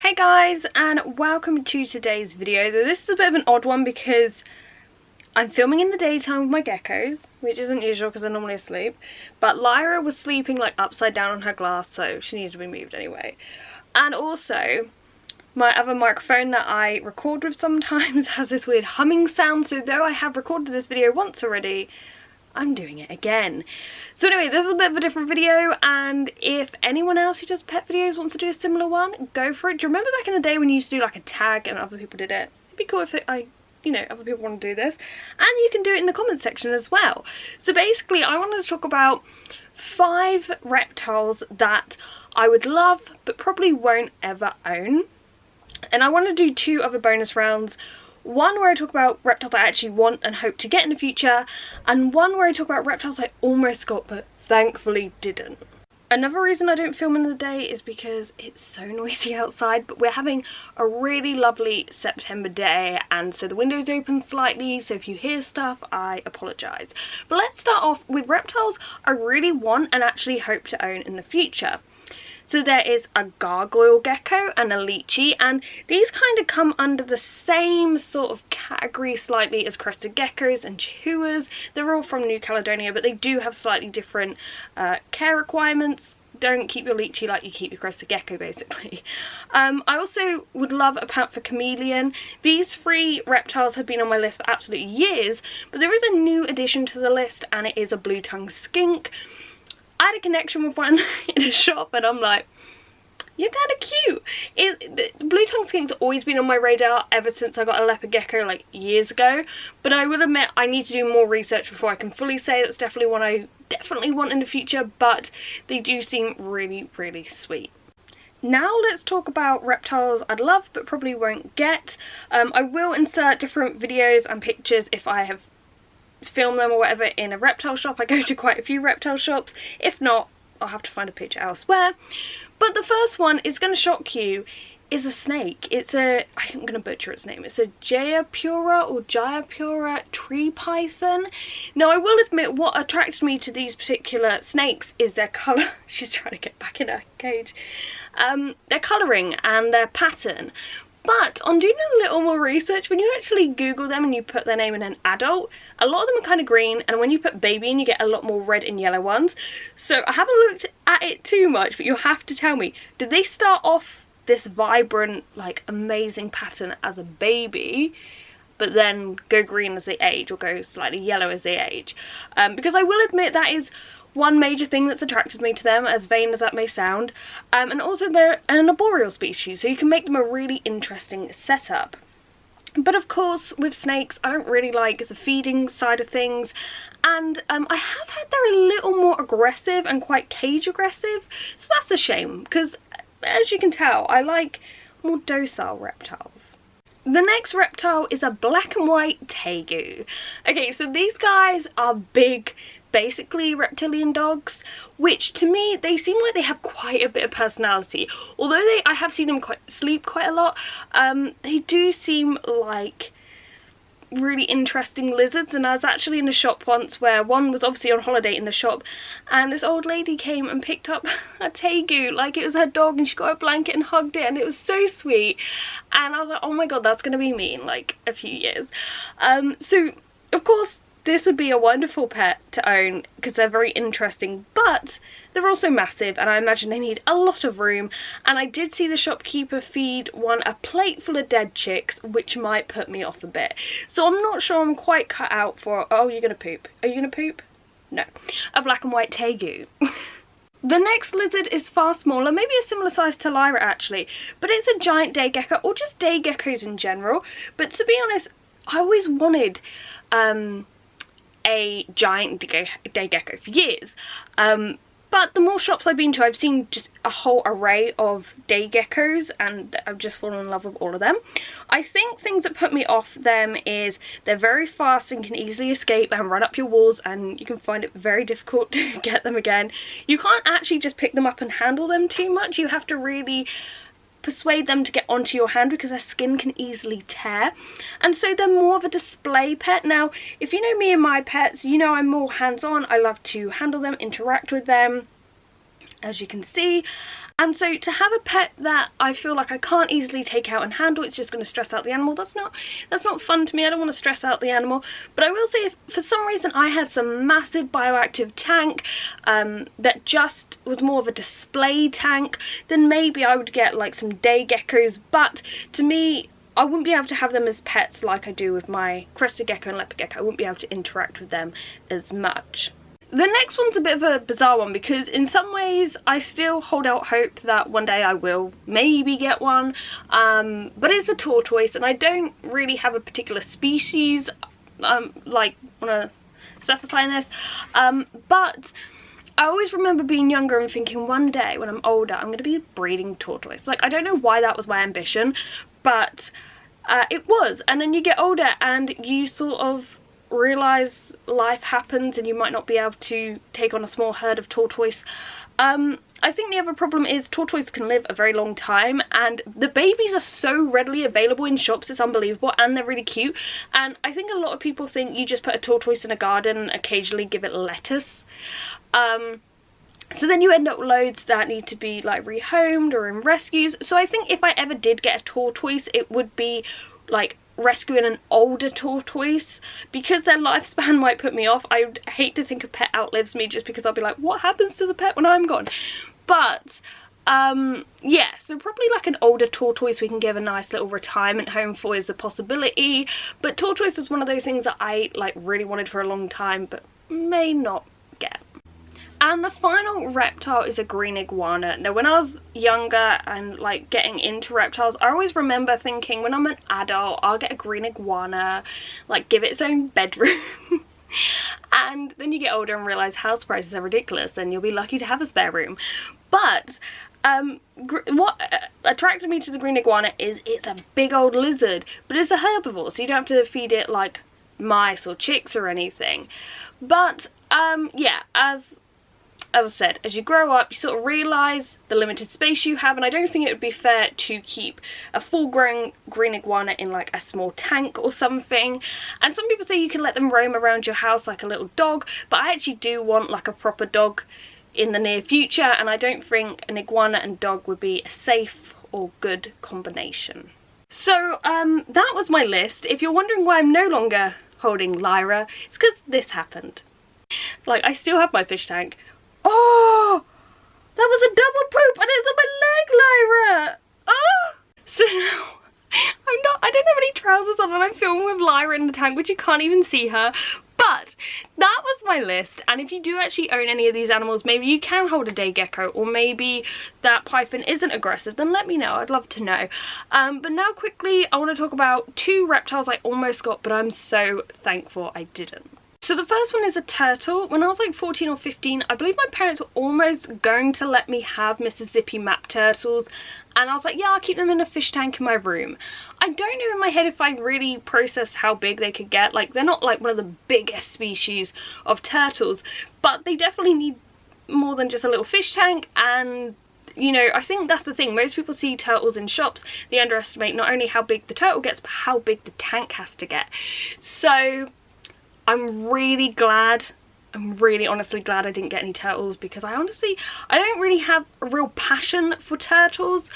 Hey guys, and welcome to today's video. This is a bit of an odd one because I'm filming in the daytime with my geckos, which isn't usual because they're normally asleep, but Lyra was sleeping like upside down on her glass, so she needed to be moved anyway. And also, my other microphone that I record with sometimes has this weird humming sound, so though I have recorded this video once already, I'm doing it again. So anyway, this is a bit of a different video, and if anyone else who does pet videos wants to do a similar one, go for it. Do you remember back in the day when you used to do like a tag and other people did it? It'd be cool if other people want to do this. And you can do it in the comment section as well. So basically, I wanted to talk about 5 reptiles that I would love but probably won't ever own. And I want to do 2 other bonus rounds. One where I talk about reptiles I actually want and hope to get in the future, and one where I talk about reptiles I almost got but thankfully didn't. Another reason I don't film in the day is because it's so noisy outside, but we're having a really lovely September day, and so the window's open slightly, so if you hear stuff, I apologise. But let's start off with reptiles I really want and actually hope to own in the future. So there is a gargoyle gecko and a lychee, and these kind of come under the same sort of category slightly as crested geckos and chihuahuas. They're all from New Caledonia, but they do have slightly different care requirements. Don't keep your lychee like you keep your crested gecko, basically. I also would love a panther chameleon. These 3 reptiles have been on my list for absolute years, but there is a new addition to the list, and it is a blue-tongued skink. I had a connection with one in a shop and I'm like, you're kind of cute. The blue-tongued skink's always been on my radar ever since I got a leopard gecko like years ago, but I will admit I need to do more research before I can fully say that's definitely one I definitely want in the future, but they do seem really, really sweet. Now let's talk about reptiles I'd love but probably won't get. I will insert different videos and pictures if I have film them or whatever in a reptile shop. I go to quite a few reptile shops. If not, I'll have to find a picture elsewhere. But the first one is going to shock you, is a snake. I'm going to butcher its name. It's a Jayapura tree python. Now I will admit what attracted me to these particular snakes is their colour. She's trying to get back in her cage. Their colouring and their pattern. But on doing a little more research, when you actually Google them and you put their name in an adult, a lot of them are kind of green, and when you put baby in, you get a lot more red and yellow ones. So I haven't looked at it too much, but you'll have to tell me, did they start off this vibrant, like, amazing pattern as a baby, but then go green as they age, or go slightly yellow as they age? Because I will admit that is one major thing that's attracted me to them, as vain as that may sound. And also they're an arboreal species, so you can make them a really interesting setup. But of course, with snakes, I don't really like the feeding side of things, and I have heard they're a little more aggressive and quite cage aggressive, so that's a shame, because as you can tell, I like more docile reptiles. The next reptile is a black and white tegu. Okay, so these guys are big, basically reptilian dogs, which to me they seem like they have quite a bit of personality. Although I have seen them sleep quite a lot, they do seem like really interesting lizards. And I was actually in a shop once where one was obviously on holiday in the shop, and this old lady came and picked up a tegu like it was her dog, and she got a blanket and hugged it, and it was so sweet. And I was like, oh my god, that's gonna be me in like a few years. So of course this would be a wonderful pet to own because they're very interesting, but they're also massive, and I imagine they need a lot of room. And I did see the shopkeeper feed one a plate full of dead chicks, which might put me off a bit. So I'm not sure I'm quite cut out for, oh, you're gonna poop. Are you gonna poop? No. A black and white tegu. The next lizard is far smaller, maybe a similar size to Lyra actually, but it's a giant day gecko, or just day geckos in general. But to be honest, I always wanted a giant day gecko for years, but the more shops I've been to, I've seen just a whole array of day geckos, and I've just fallen in love with all of them. I think things that put me off them is they're very fast and can easily escape and run up your walls, and you can find it very difficult to get them again. You can't actually just pick them up and handle them too much. You have to really persuade them to get onto your hand because their skin can easily tear, and so they're more of a display pet. Now, if you know me and my pets, you know I'm more hands-on. I love to handle them, interact with them, as you can see. And so to have a pet that I feel like I can't easily take out and handle, it's just going to stress out the animal, that's not fun to me. I don't want to stress out the animal. But I will say, if for some reason I had some massive bioactive tank that just was more of a display tank, then maybe I would get like some day geckos. But to me, I wouldn't be able to have them as pets like I do with my crested gecko and leopard gecko. I wouldn't be able to interact with them as much. The next one's a bit of a bizarre one, because in some ways I still hold out hope that one day I will maybe get one, but it's a tortoise, and I don't really have a particular species like want to specify in this, but I always remember being younger and thinking, one day when I'm older I'm going to be a breeding tortoise. Like, I don't know why that was my ambition, but it was. And then you get older and you sort of realise life happens and you might not be able to take on a small herd of tortoise. I think the other problem is tortoise can live a very long time, and the babies are so readily available in shops, it's unbelievable, and they're really cute. And I think a lot of people think you just put a tortoise in a garden and occasionally give it lettuce. So then you end up with loads that need to be like rehomed or in rescues. So I think if I ever did get a tortoise, it would be like rescuing an older tortoise, because their lifespan might put me off. I would hate to think a pet outlives me, just because I'll be like, what happens to the pet when I'm gone? But yeah, so probably like an older tortoise we can give a nice little retirement home for is a possibility. But tortoise was one of those things that I like really wanted for a long time, but may not get. And the final reptile is a green iguana. Now, when I was younger and like getting into reptiles, I always remember thinking, when I'm an adult, I'll get a green iguana, like give it its own bedroom. And then you get older and realise house prices are ridiculous and you'll be lucky to have a spare room. But what attracted me to the green iguana is it's a big old lizard, but it's a herbivore, so you don't have to feed it like mice or chicks or anything. But yeah, as I said, as you grow up, you sort of realise the limited space you have, and I don't think it would be fair to keep a full-grown green iguana in like a small tank or something. And some people say you can let them roam around your house like a little dog, but I actually do want like a proper dog in the near future, and I don't think an iguana and dog would be a safe or good combination. So that was my list. If you're wondering why I'm no longer holding Lyra, it's because this happened. Like, I still have my fish tank. Oh, that was a double poop and it's on my leg, Lyra. Oh, so now I don't have any trousers on and I'm filming with Lyra in the tank, which you can't even see her. But that was my list, and if you do actually own any of these animals, maybe you can hold a day gecko, or maybe that python isn't aggressive, then let me know, I'd love to know. But now quickly I want to talk about two reptiles I almost got, but I'm so thankful I didn't. So the first one is a turtle. When I was like 14 or 15, I believe my parents were almost going to let me have Mississippi map turtles, and I was like, yeah, I'll keep them in a fish tank in my room. I don't know in my head if I really processed how big they could get. Like, they're not like one of the biggest species of turtles, but they definitely need more than just a little fish tank. And you know, I think that's the thing, most people see turtles in shops, they underestimate not only how big the turtle gets, but how big the tank has to get. So I'm really honestly glad I didn't get any turtles, because I don't really have a real passion for turtles.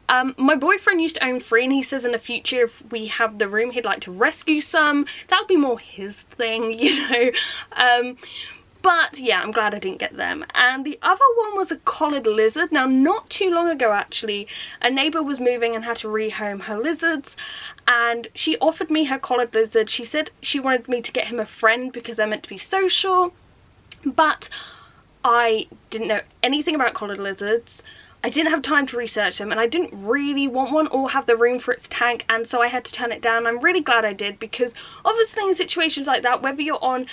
My boyfriend used to own 3, and he says in the future if we have the room he'd like to rescue some. That would be more his thing, you know. But yeah, I'm glad I didn't get them. And the other one was a collared lizard. Now, not too long ago actually, a neighbour was moving and had to rehome her lizards, and she offered me her collared lizard. She said she wanted me to get him a friend because they're meant to be social, but I didn't know anything about collared lizards. I didn't have time to research them, and I didn't really want one or have the room for its tank, and so I had to turn it down. I'm really glad I did, because obviously in situations like that, whether you're on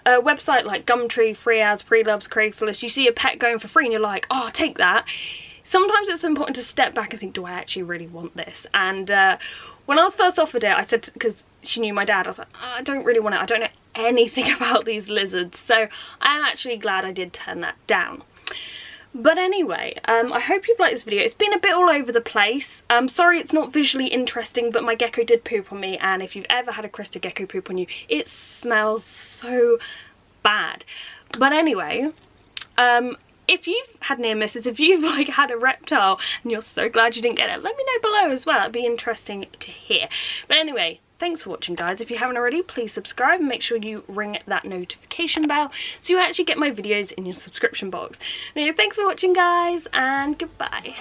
a website like Gumtree, Free Ads, Pre-Loves, Craigslist, you see a pet going for free and you're like, oh, I'll take that. Sometimes it's important to step back and think, do I actually really want this? And when I was first offered it, I said, because she knew my dad, I was like, oh, I don't really want it. I don't know anything about these lizards. So I'm actually glad I did turn that down. But anyway, I hope you've liked this video. It's been a bit all over the place. I'm sorry it's not visually interesting, but my gecko did poop on me, and if you've ever had a crested gecko poop on you, it smells so bad. But anyway, if you've had near misses, if you've like had a reptile and you're so glad you didn't get it, let me know below as well. It'd be interesting to hear. But anyway, thanks for watching, guys. If you haven't already, please subscribe and make sure you ring that notification bell so you actually get my videos in your subscription box. Anyway, thanks for watching, guys, and goodbye.